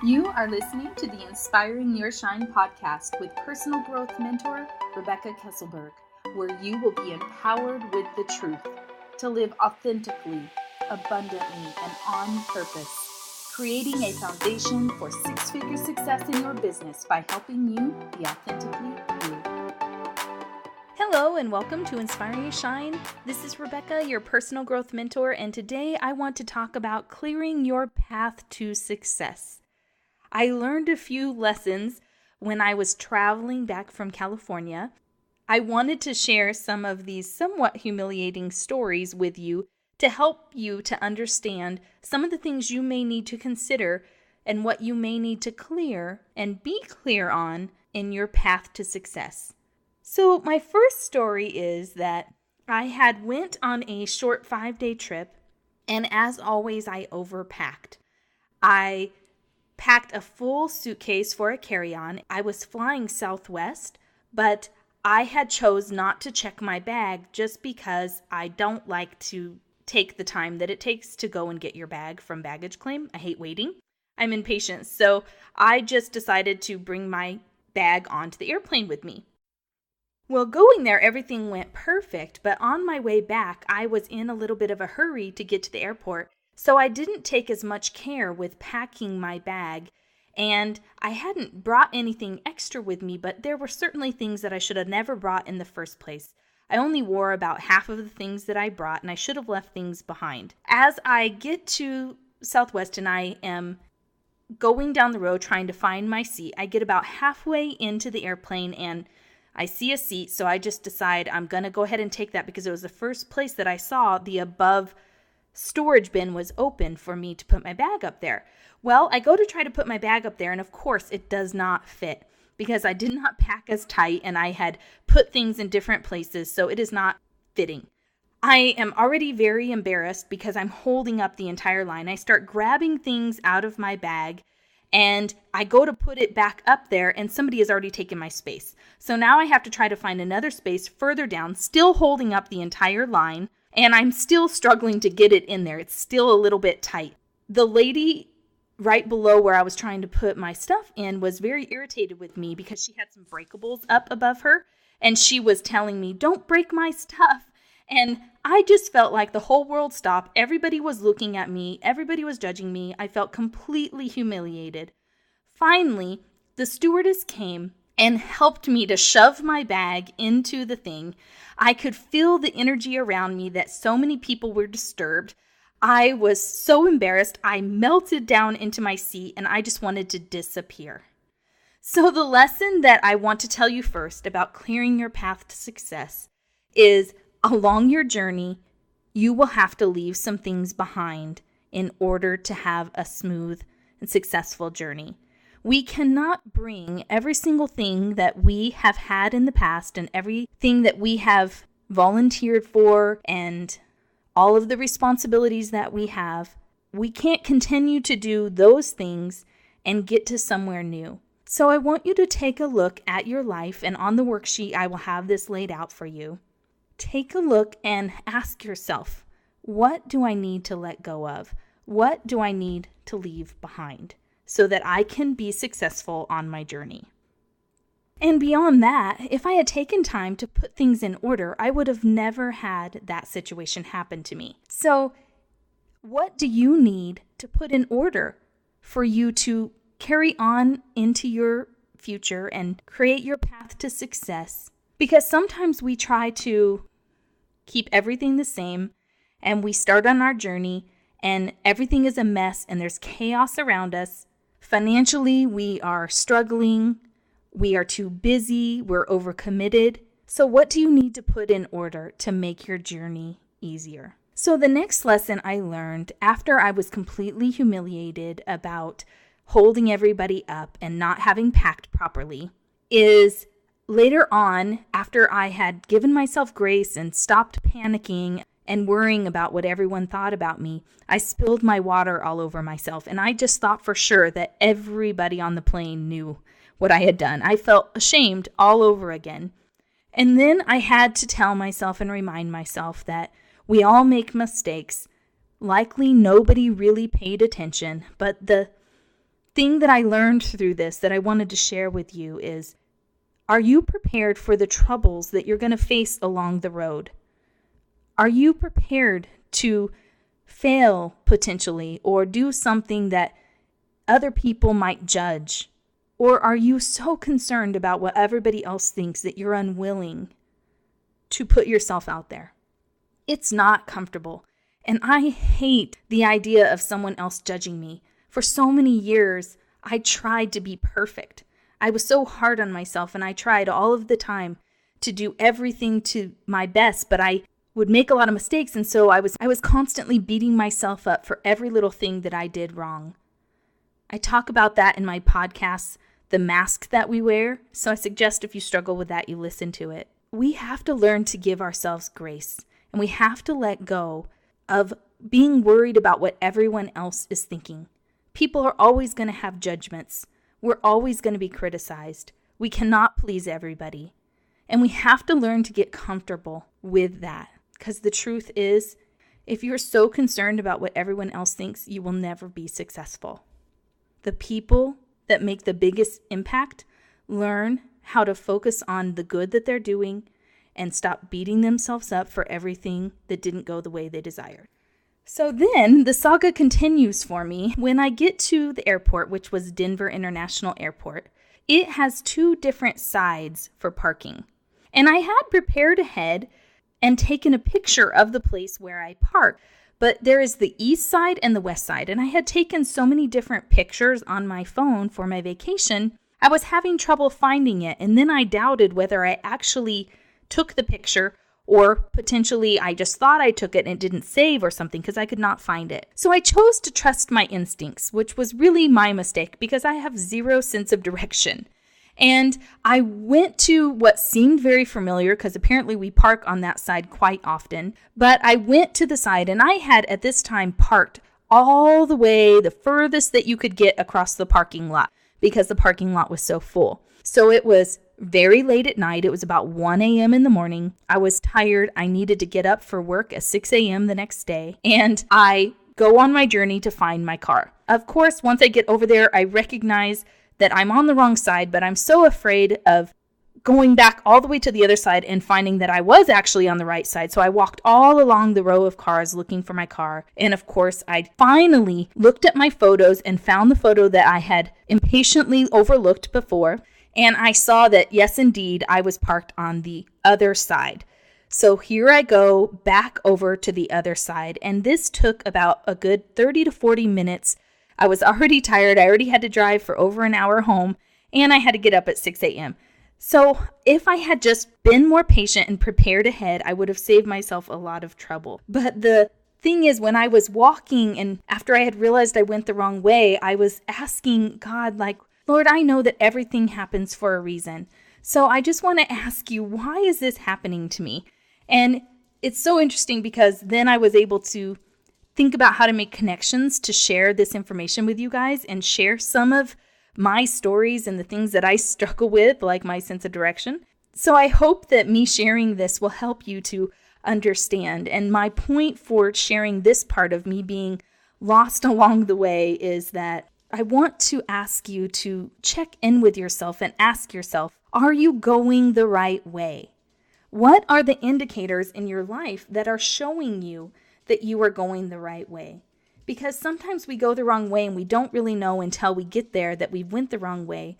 You are listening to the Inspiring Your Shine podcast with personal growth mentor Rebecca Kesselberg, where you will be empowered with the truth to live authentically, abundantly, and on purpose, creating a foundation for six-figure success in your business by helping you be authentically you. Hello and welcome to Inspiring Your Shine. This is Rebecca, your personal growth mentor, and today I want to talk about clearing your path to success. I learned a few lessons when I was traveling back from California. I wanted to share some of these somewhat humiliating stories with you to help you to understand some of the things you may need to consider and what you may need to clear and be clear on in your path to success. So my first story is that I had went on a short 5-day trip, and as always, I overpacked. I packed a full suitcase for a carry-on. I was flying Southwest, but I had chose not to check my bag just because I don't like to take the time that it takes to go and get your bag from baggage claim. I hate waiting. I'm impatient, so I just decided to bring my bag onto the airplane with me. Well, going there, everything went perfect, but on my way back, I was in a little bit of a hurry to get to the airport, so I didn't take as much care with packing my bag, and I hadn't brought anything extra with me, but there were certainly things that I should have never brought in the first place. I only wore about half of the things that I brought, and I should have left things behind. As I get to Southwest and I am going down the road trying to find my seat, I get about halfway into the airplane and I see a seat, so I just decide I'm going to go ahead and take that because it was the first place that I saw the above storage bin was open for me to put my bag up there. Well, I go to try to put my bag up there, and of course it does not fit because I did not pack as tight and I had put things in different places, so it is not fitting. I am already very embarrassed because I'm holding up the entire line. I start grabbing things out of my bag and I go to put it back up there and somebody has already taken my space. So now I have to try to find another space further down, still holding up the entire line, and I'm still struggling to get it in there. It's still a little bit tight. The lady right below where I was trying to put my stuff in was very irritated with me because she had some breakables up above her, and she was telling me, "Don't break my stuff." And I just felt like the whole world stopped. Everybody was looking at me. Everybody was judging me. I felt completely humiliated. Finally, the stewardess came and helped me to shove my bag into the thing. I could feel the energy around me that so many people were disturbed. I was so embarrassed. I melted down into my seat and I just wanted to disappear. So the lesson that I want to tell you first about clearing your path to success is along your journey, you will have to leave some things behind in order to have a smooth and successful journey. We cannot bring every single thing that we have had in the past and everything that we have volunteered for and all of the responsibilities that we have. We can't continue to do those things and get to somewhere new. So I want you to take a look at your life, and on the worksheet, I will have this laid out for you. Take a look and ask yourself, what do I need to let go of? What do I need to leave behind so that I can be successful on my journey? And beyond that, if I had taken time to put things in order, I would have never had that situation happen to me. So what do you need to put in order for you to carry on into your future and create your path to success? Because sometimes we try to keep everything the same and we start on our journey and everything is a mess and there's chaos around us. Financially, we are struggling. We are too busy. We're overcommitted. So what do you need to put in order to make your journey easier? So the next lesson I learned after I was completely humiliated about holding everybody up and not having packed properly is later on, after I had given myself grace and stopped panicking and worrying about what everyone thought about me, I spilled my water all over myself. And I just thought for sure that everybody on the plane knew what I had done. I felt ashamed all over again. And then I had to tell myself and remind myself that we all make mistakes. Likely nobody really paid attention, but the thing that I learned through this that I wanted to share with you is, are you prepared for the troubles that you're going to face along the road? Are you prepared to fail potentially or do something that other people might judge? Or are you so concerned about what everybody else thinks that you're unwilling to put yourself out there? It's not comfortable. And I hate the idea of someone else judging me. For so many years, I tried to be perfect. I was so hard on myself, and I tried all of the time to do everything to my best, but I would make a lot of mistakes, and so I was constantly beating myself up for every little thing that I did wrong. I talk about that in my podcast, The Mask That We Wear, so I suggest if you struggle with that, you listen to it. We have to learn to give ourselves grace, and we have to let go of being worried about what everyone else is thinking. People are always going to have judgments. We're always going to be criticized. We cannot please everybody. And we have to learn to get comfortable with that. Because the truth is, if you're so concerned about what everyone else thinks, you will never be successful. The people that make the biggest impact learn how to focus on the good that they're doing and stop beating themselves up for everything that didn't go the way they desired. So then the saga continues for me. When I get to the airport, which was Denver International Airport, it has two different sides for parking. And I had prepared ahead and taken a picture of the place where I park. But there is the east side and the west side. And I had taken so many different pictures on my phone for my vacation, I was having trouble finding it. And then I doubted whether I actually took the picture or potentially I just thought I took it and it didn't save or something because I could not find it. So I chose to trust my instincts, which was really my mistake because I have zero sense of direction. And I went to what seemed very familiar because apparently we park on that side quite often. But I went to the side and I had at this time parked all the way the furthest that you could get across the parking lot because the parking lot was so full. So it was very late at night. It was about 1 a.m. in the morning. I was tired. I needed to get up for work at 6 a.m. the next day. And I go on my journey to find my car. Of course, once I get over there, I recognize that I'm on the wrong side, but I'm so afraid of going back all the way to the other side and finding that I was actually on the right side. So I walked all along the row of cars looking for my car. And of course, I finally looked at my photos and found the photo that I had impatiently overlooked before. And I saw that, yes, indeed, I was parked on the other side. So here I go back over to the other side. And this took about a good 30 to 40 minutes. I was already tired. I already had to drive for over an hour home. And I had to get up at 6 a.m. So if I had just been more patient and prepared ahead, I would have saved myself a lot of trouble. But the thing is, when I was walking and after I had realized I went the wrong way, I was asking God, like, Lord, I know that everything happens for a reason. So I just want to ask you, why is this happening to me? And it's so interesting because then I was able to think about how to make connections to share this information with you guys and share some of my stories and the things that I struggle with, like my sense of direction. So I hope that me sharing this will help you to understand. And my point for sharing this part of me being lost along the way is that I want to ask you to check in with yourself and ask yourself, are you going the right way? What are the indicators in your life that are showing you that you are going the right way? Because sometimes we go the wrong way and we don't really know until we get there that we went the wrong way.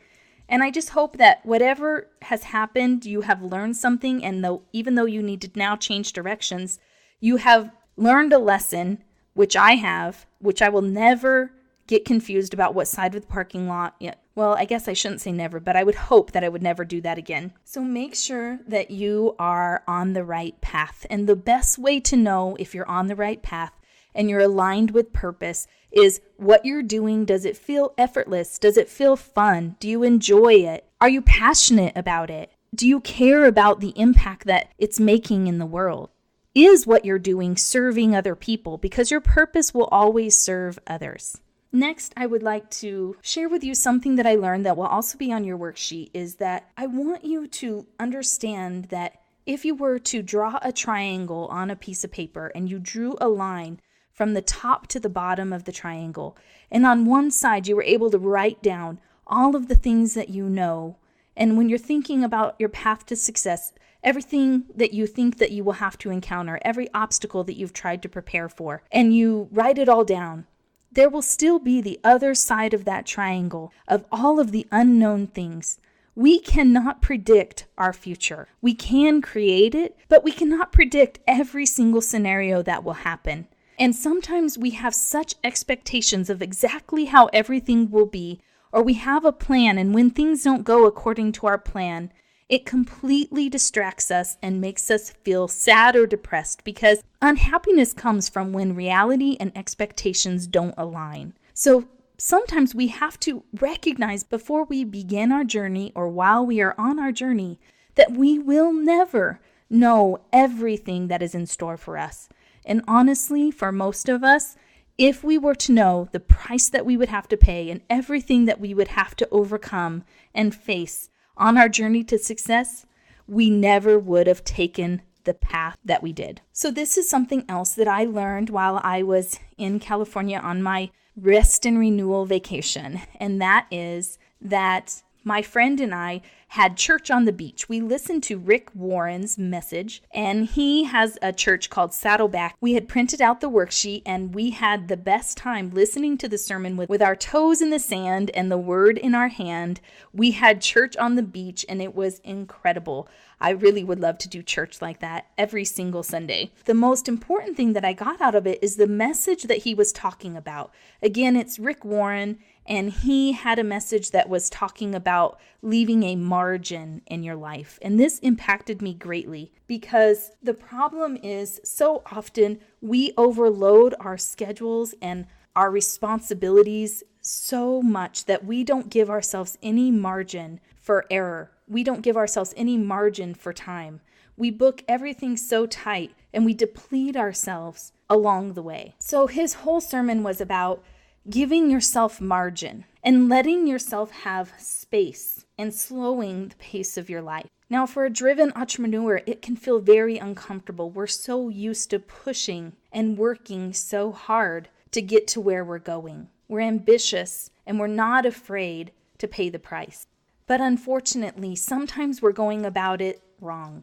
And I just hope that whatever has happened, you have learned something. And even though you need to now change directions, you have learned a lesson, which I have, which I will never get confused about what side of the parking lot. Well, I guess I shouldn't say never, but I would hope that I would never do that again. So make sure that you are on the right path. And the best way to know if you're on the right path and you're aligned with purpose is what you're doing. Does it feel effortless? Does it feel fun? Do you enjoy it? Are you passionate about it? Do you care about the impact that it's making in the world? Is what you're doing serving other people? Because your purpose will always serve others. Next, I would like to share with you something that I learned that will also be on your worksheet is that I want you to understand that if you were to draw a triangle on a piece of paper and you drew a line from the top to the bottom of the triangle. And on one side, you were able to write down all of the things that you know. And when you're thinking about your path to success, everything that you think that you will have to encounter, every obstacle that you've tried to prepare for, and you write it all down, there will still be the other side of that triangle of all of the unknown things. We cannot predict our future. We can create it, but we cannot predict every single scenario that will happen. And sometimes we have such expectations of exactly how everything will be, or we have a plan, and when things don't go according to our plan, it completely distracts us and makes us feel sad or depressed, because unhappiness comes from when reality and expectations don't align. So sometimes we have to recognize before we begin our journey or while we are on our journey that we will never know everything that is in store for us. And honestly, for most of us, if we were to know the price that we would have to pay and everything that we would have to overcome and face on our journey to success, we never would have taken the path that we did. So this is something else that I learned while I was in California on my rest and renewal vacation. And that is that my friend and I had church on the beach. We listened to Rick Warren's message, and he has a church called Saddleback. We had printed out the worksheet, and we had the best time listening to the sermon with our toes in the sand and the word in our hand. We had church on the beach, and it was incredible. I really would love to do church like that every single Sunday. The most important thing that I got out of it is the message that he was talking about. Again, it's Rick Warren, and he had a message that was talking about leaving a margin in your life. And this impacted me greatly because the problem is so often we overload our schedules and our responsibilities so much that we don't give ourselves any margin for error. We don't give ourselves any margin for time. We book everything so tight and we deplete ourselves along the way. So his whole sermon was about giving yourself margin and letting yourself have space and slowing the pace of your life. Now, for a driven entrepreneur, it can feel very uncomfortable. We're so used to pushing and working so hard to get to where we're going. We're ambitious and we're not afraid to pay the price. But unfortunately, sometimes we're going about it wrong.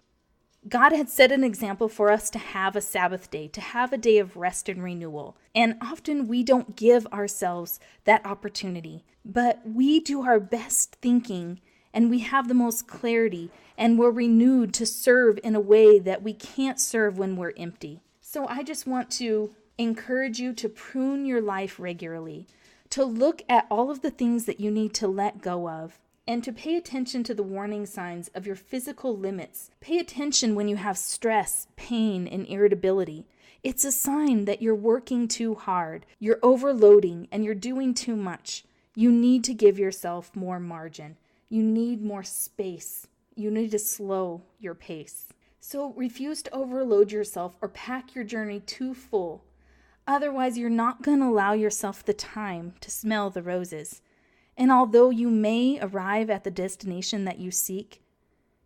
God had set an example for us to have a Sabbath day, to have a day of rest and renewal. And often we don't give ourselves that opportunity, but we do our best thinking and we have the most clarity and we're renewed to serve in a way that we can't serve when we're empty. So I just want to encourage you to prune your life regularly, to look at all of the things that you need to let go of, and to pay attention to the warning signs of your physical limits. Pay attention when you have stress, pain, and irritability. It's a sign that you're working too hard, you're overloading, and you're doing too much. You need to give yourself more margin. You need more space. You need to slow your pace. So refuse to overload yourself or pack your journey too full. Otherwise, you're not going to allow yourself the time to smell the roses. And although you may arrive at the destination that you seek,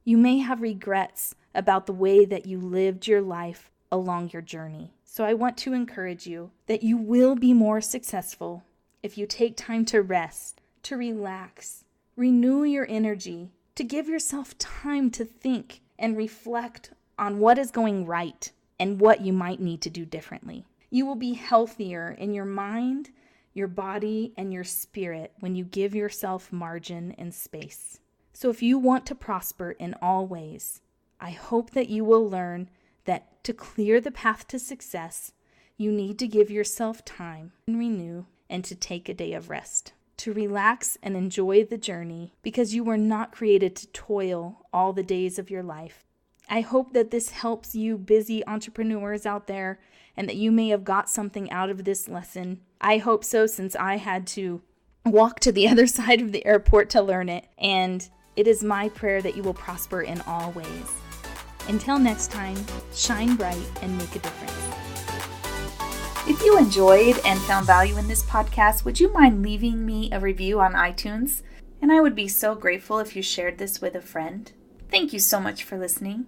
you may have regrets about the way that you lived your life along your journey. So I want to encourage you that you will be more successful if you take time to rest, to relax, renew your energy, to give yourself time to think and reflect on what is going right and what you might need to do differently. You will be healthier in your mind, your body, and your spirit when you give yourself margin and space. So if you want to prosper in all ways, I hope that you will learn that to clear the path to success, you need to give yourself time and renew and to take a day of rest, to relax and enjoy the journey because you were not created to toil all the days of your life. I hope that this helps you busy entrepreneurs out there and that you may have got something out of this lesson. I hope so, since I had to walk to the other side of the airport to learn it. And it is my prayer that you will prosper in all ways. Until next time, shine bright and make a difference. If you enjoyed and found value in this podcast, would you mind leaving me a review on iTunes? And I would be so grateful if you shared this with a friend. Thank you so much for listening.